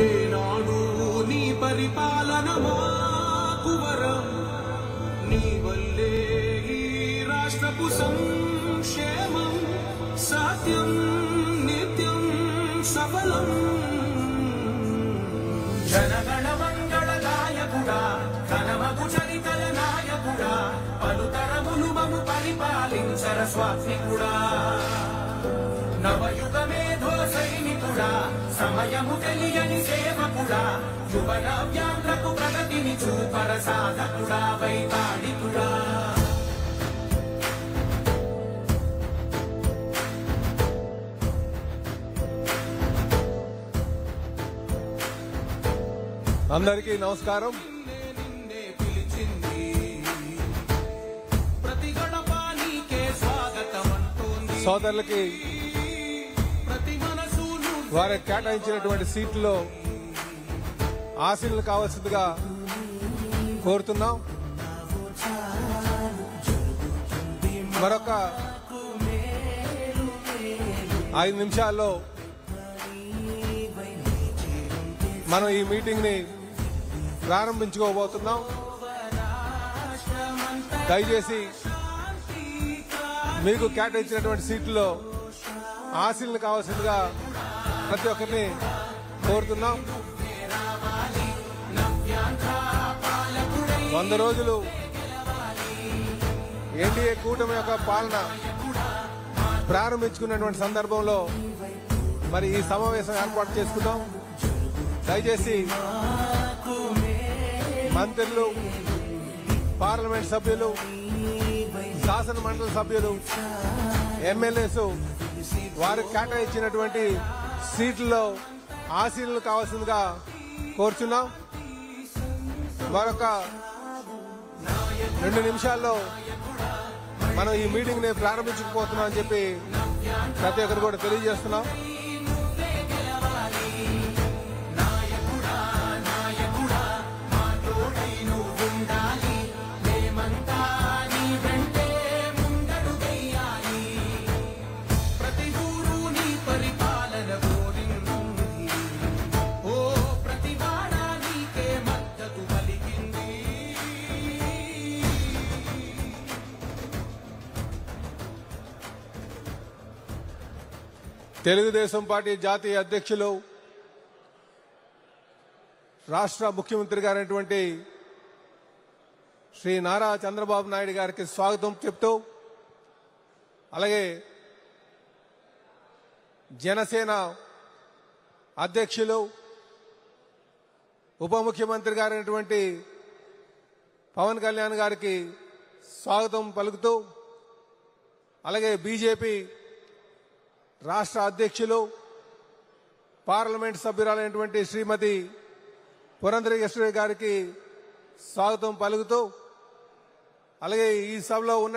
ఏనాడు నీ పరిపాలన మాకు వరం, నీ వల్లే ఈ రాష్ట్రపు సంక్షేమం సత్యం నిత్యం సఫలం. జనగణ మంగళ నాయకుడా, ఘనమగు చరితల నాయకుడా, పలుతరములు మము పరిపాలించర స్వాత్మికుడా. నవయుగ మేధో సైనికుడా, సమయము తెలియని సేవకుడా, యువ నవ్యాంధ్రకు ప్రగతిని చూపర సాధకుడా, వైతాళికుడా. అందరికీ నమస్కారం. సోదరులకి వారికి కేటాయించినటువంటి సీట్లలో ఆశీనులు కావాల్సిందిగా కోరుతున్నాం. మరొక 5 నిమిషాల్లో మనం ఈ మీటింగ్ ని ప్రారంభించుకోబోతున్నాం. దయచేసి మీకు కేటాయించినటువంటి సీట్లలో ఆశీనులు కావాల్సిందిగా ప్రతి ఒక్కరిని కోరుతున్నాం. 100 రోజులు ఎన్డీఏ కూటమి యొక్క పాలన ప్రారంభించుకున్నటువంటి సందర్భంలో మరి ఈ సమావేశం ఏర్పాటు చేసుకున్నాం. దయచేసి మంత్రులు, పార్లమెంట్ సభ్యులు, శాసన మండలి సభ్యులు, ఎమ్మెల్యేస్ వారికి కేటాయించినటువంటి సీట్లలో ఆశీనులు కావాల్సిందిగా కోరుచున్నాం. మరొక 2 నిమిషాల్లో మనం ఈ మీటింగ్ ని ప్రారంభించకపోతున్నాం అని చెప్పి ప్రతి ఒక్కరు కూడా తెలియజేస్తున్నాం. తెలుగుదేశం పార్టీ జాతీయ అధ్యక్షులు, రాష్ట్ర ముఖ్యమంత్రి గారైనటువంటి శ్రీ నారా చంద్రబాబు నాయుడు గారికి స్వాగతం చెప్తూ, అలాగే జనసేన అధ్యక్షులు, ఉప ముఖ్యమంత్రి గారైనటువంటి పవన్ కళ్యాణ్ గారికి స్వాగతం పలుకుతూ, అలాగే బీజేపీ రాష్ట్ర అధ్యక్షులు, పార్లమెంట్ సభ్యురాలైనటువంటి శ్రీమతి పురంధరేశ్వరి గారికి స్వాగతం పలుకుతూ, అలాగే ఈ సభలో ఉన్న